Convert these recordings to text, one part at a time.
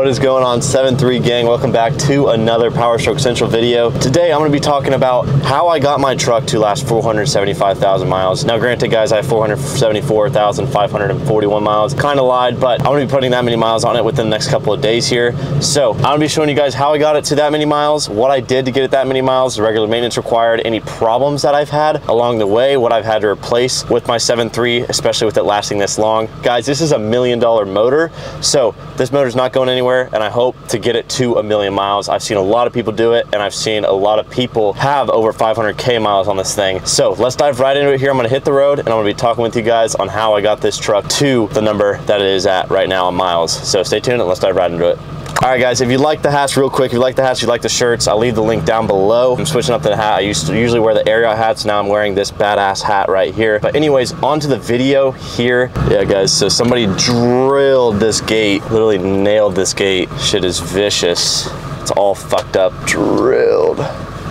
What is going on, 7-3 gang? Welcome back to another Powerstroke Central video. Today I'm going to be talking about how I got my truck to last 475,000 miles. Now granted guys, I have 474,541 miles. Kind of lied, but I'm going to be putting that many miles on it within the next couple of days here. So I'm going to be showing you guys how I got it to that many miles, what I did to get it that many miles, the regular maintenance required, any problems that I've had along the way, what I've had to replace with my 7.3, especially with it lasting this long. Guys, this is a $1 million motor, so this motor's not going anywhere, and I hope to get it to 1 million miles. I've seen a lot of people do it, and I've seen a lot of people have over 500K miles on this thing. So let's dive right into it here. I'm gonna hit the road, and I'm gonna be talking with you guys on how I got this truck to the number that it is at right now in miles. So stay tuned and let's dive right into it. All right guys, if you like the hats, real quick, if you like the hats, you like the shirts, I'll leave the link down below. I'm switching up the hat. I used to usually wear the Ariat hats, now I'm wearing this badass hat right here. But anyways, on to the video here. Yeah guys, so somebody drilled this gate, literally nailed this gate. Shit is vicious. It's all fucked up, drilled.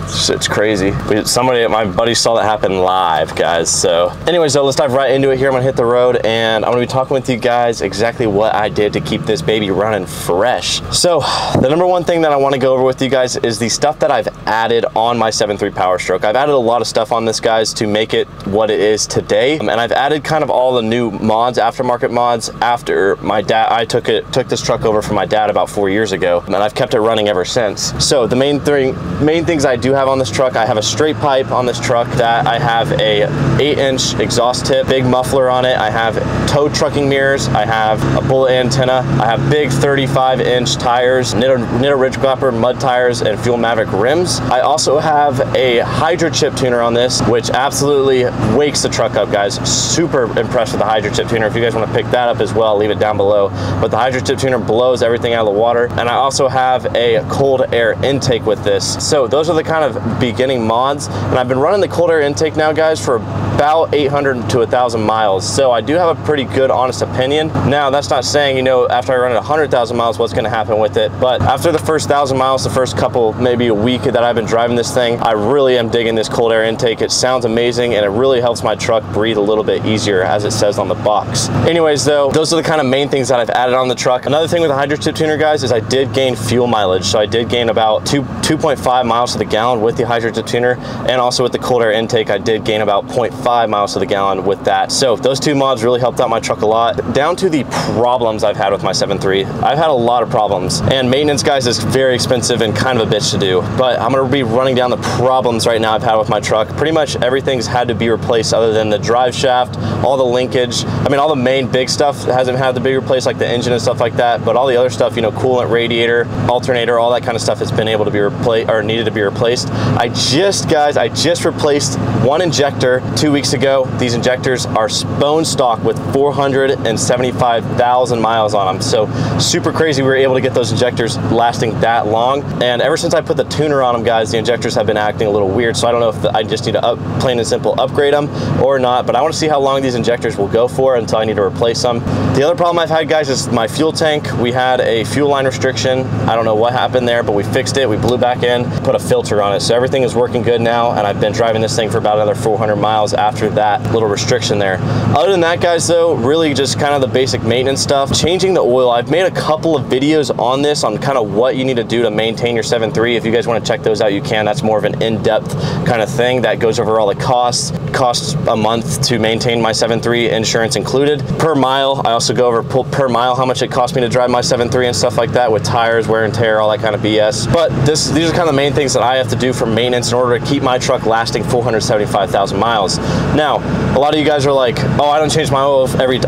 Shit's crazy. My buddy saw that happen live, guys. So anyways, so let's dive right into it here. I'm gonna hit the road and I'm gonna be talking with you guys exactly what I did to keep this baby running fresh. So the number one thing that I want to go over with you guys is the stuff that I've added on my 7.3 Powerstroke. I've added a lot of stuff on this, guys, to make it what it is today. And I've added kind of all the new mods, aftermarket mods, after my dad, I took this truck over from my dad about 4 years ago, and I've kept it running ever since. So the main things I do have on this truck, I have a straight pipe on this truck, that I have a 8-inch exhaust tip, big muffler on it, I have tow trucking mirrors, I have a bullet antenna, I have big 35-inch tires, Nitto Ridge Clapper mud tires, and Fuel Maverick rims. I also have a hydro chip tuner on this, which absolutely wakes the truck up, guys. Super impressed with the hydro chip tuner. If you guys want to pick that up as well, I'll leave it down below. But the hydro chip tuner blows everything out of the water. And I also have a cold air intake with this. So those are the kind of beginning mods, and I've been running the cold air intake now, guys, for about 800 to 1,000 miles. So I do have a pretty good honest opinion. Now that's not saying, you know, after I run it 100,000 miles what's going to happen with it, but after the first 1,000 miles, the first couple, maybe a week that I've been driving this thing, I really am digging this cold air intake. It sounds amazing, and it really helps my truck breathe a little bit easier, as it says on the box. Anyways though, those are the kind of main things that I've added on the truck. Another thing with the hydro chip tuner, guys, is I did gain fuel mileage. So I did gain about 2.5 miles to the gallon with the hydro chip tuner, and also with the cold air intake I did gain about 0.5 miles to the gallon with that. So those two mods really helped out my truck a lot. Down to the problems I've had with my 7.3, I've had a lot of problems, and maintenance, guys, is very expensive and kind of a bitch to do, but I'm going to be running down the problems right now I've had with my truck. Pretty much everything's had to be replaced other than the drive shaft, all the linkage. I mean, all the main big stuff hasn't had to be replaced, like the engine and stuff like that, but all the other stuff, you know, coolant, radiator, alternator, all that kind of stuff has been able to be replaced, or needed to be replaced. I just replaced one injector 2 weeks ago. These injectors are bone stock with 475,000 miles on them. So super crazy we were able to get those injectors lasting that long. And ever since I put the tuner on them, guys, the injectors have been acting a little weird. So I don't know if I just need to plain and simple upgrade them or not, but I want to see how long these injectors will go for until I need to replace them. The other problem I've had, guys, is my fuel tank. We had a fuel line restriction. I don't know what happened there, but we fixed it. We blew back in, put a filter on it. So everything is working good now, and I've been driving this thing for about another 400 miles after that little restriction there. Other than that, guys, though, really just kind of the basic maintenance stuff. Changing the oil. I've made a couple of videos on this, on kind of what you need to do to maintain your 7.3. If you guys want to check those out, you can. That's more of an in-depth kind of thing that goes over all the costs. Costs a month to maintain my 7.3, insurance included. Per mile, I also go over per mile how much it cost me to drive my 7.3 and stuff like that, with tires, wear and tear, all that kind of BS. But these are kind of the main things that I have to do for maintenance in order to keep my truck lasting 475,000 miles. Now, a lot of you guys are like, oh, I only change my oil every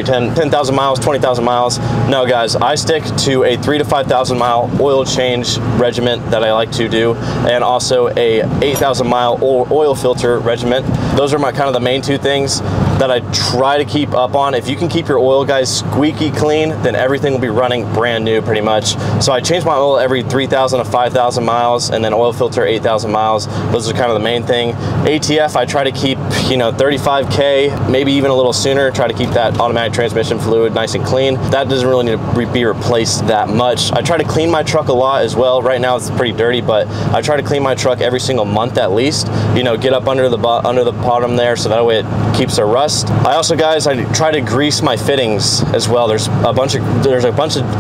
10,000 miles, 20,000 miles. No, guys, I stick to a 3,000 to 5,000 mile oil change regiment that I like to do, and also a 8,000 mile oil filter regiment. Those are my kind of the main two things that I try to keep up on. If you can keep your oil, guys, squeaky clean, then everything will be running brand new pretty much. So I change my oil every 3,000 to 5,000 miles, and then oil filter 8,000 miles. Those are kind of the main thing. ATF, I try to keep, you know, 35K, maybe even a little sooner. Try to keep that automatic transmission fluid nice and clean. That doesn't really need to be replaced that much. I try to clean my truck a lot as well. Right now it's pretty dirty, but I try to clean my truck every single month at least. You know, get up under the bottom there, so that way it keeps a rust. rust. I also, guys, I try to grease my fittings as well. There's a bunch of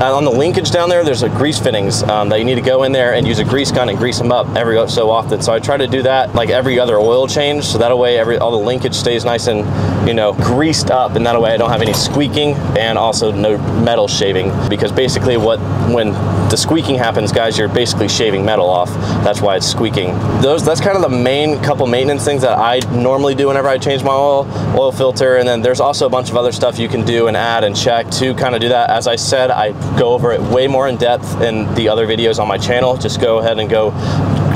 on the linkage down there, there's a grease fittings that you need to go in there and use a grease gun and grease them up every so often. So I try to do that like every other oil change, so that way all the linkage stays nice and, you know, greased up, and that way I don't have any squeaking and also no metal shaving, because basically when the squeaking happens, guys, you're basically shaving metal off. That's why it's squeaking. That's kind of the main couple maintenance things that I normally do whenever I change my oil filter. And then there's also a bunch of other stuff you can do and add and check to kind of do that. As I said, I go over it way more in depth in the other videos on my channel. Just go ahead and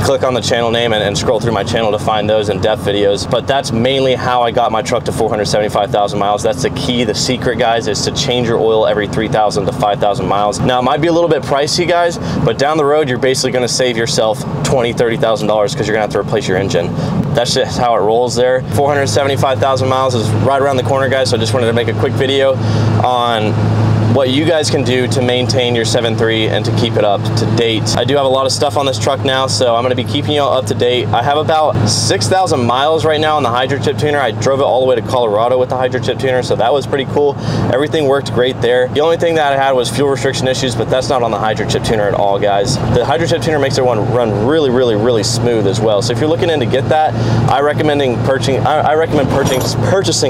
click on the channel name and scroll through my channel to find those in-depth videos. But that's mainly how I got my truck to 475,000 miles. That's the key. The secret, guys, is to change your oil every 3,000 to 5,000 miles. Now, it might be a little bit pricey, guys, but down the road, you're basically going to save yourself $20,000, $30,000 because you're going to have to replace your engine. That's just how it rolls there. 475,000 miles is right around the corner, guys, so I just wanted to make a quick video on what you guys can do to maintain your 7.3 and to keep it up to date. I do have a lot of stuff on this truck now, so I'm going to be keeping you all up to date. I have about 6,000 miles right now on the hydro chip tuner. I drove it all the way to Colorado with the hydro chip tuner, so that was pretty cool. Everything worked great there. The only thing that I had was fuel restriction issues, but that's not on the hydro chip tuner at all, guys. The hydro chip tuner makes everyone run really, really, really smooth as well. So if you're looking in to get that, I recommend purchasing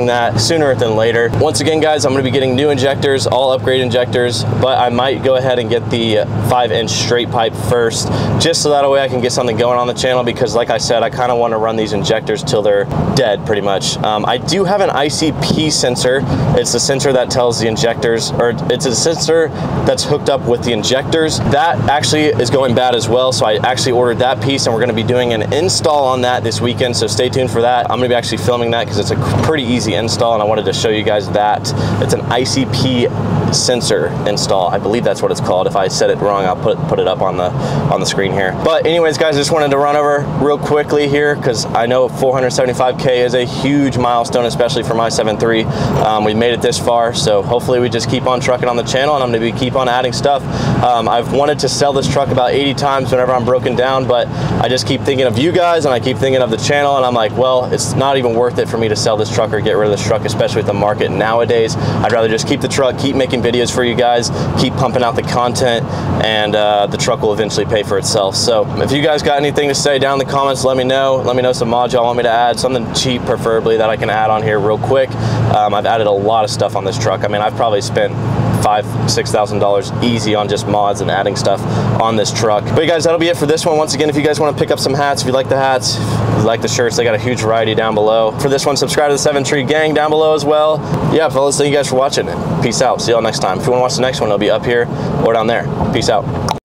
that sooner than later. Once again, guys, I'm going to be getting new injectors, all upgraded injectors, but I might go ahead and get the 5-inch straight pipe first, just so that way I can get something going on the channel, because like I said, I kind of want to run these injectors till they're dead, pretty much. I do have an ICP sensor. It's the sensor that tells the injectors, or it's a sensor that's hooked up with the injectors. That actually is going bad as well, so I actually ordered that piece, and we're going to be doing an install on that this weekend, so stay tuned for that. I'm going to be actually filming that because it's a pretty easy install, and I wanted to show you guys that. It's an ICP Sensor Install. I believe that's what it's called. If I said it wrong, I'll put it up on the screen here. But anyways, guys, I just wanted to run over real quickly here because I know 475K is a huge milestone, especially for my 7.3. We made it this far, so hopefully we just keep on trucking on the channel, and I'm going to keep on adding stuff. I've wanted to sell this truck about 80 times whenever I'm broken down, but I just keep thinking of you guys, and I keep thinking of the channel, and I'm like, well, it's not even worth it for me to sell this truck or get rid of this truck, especially with the market nowadays. I'd rather just keep the truck, keep making videos for you guys, keep pumping out the content, and the truck will eventually pay for itself. So if you guys got anything to say down in the comments, let me know some mods y'all want me to add, something cheap preferably that I can add on here real quick. I've added a lot of stuff on this truck. I mean, I've probably spent $5,000–6,000 easy on just mods and adding stuff on this truck. But guys, that'll be it for this one. Once again, if you guys want to pick up some hats, if you like the hats, if you like the shirts, they got a huge variety down below. For this one, subscribe to the 7.3 gang down below as well. Yeah, fellas, thank you guys for watching. Peace out. See y'all next time. If you want to watch the next one, it'll be up here or down there. Peace out.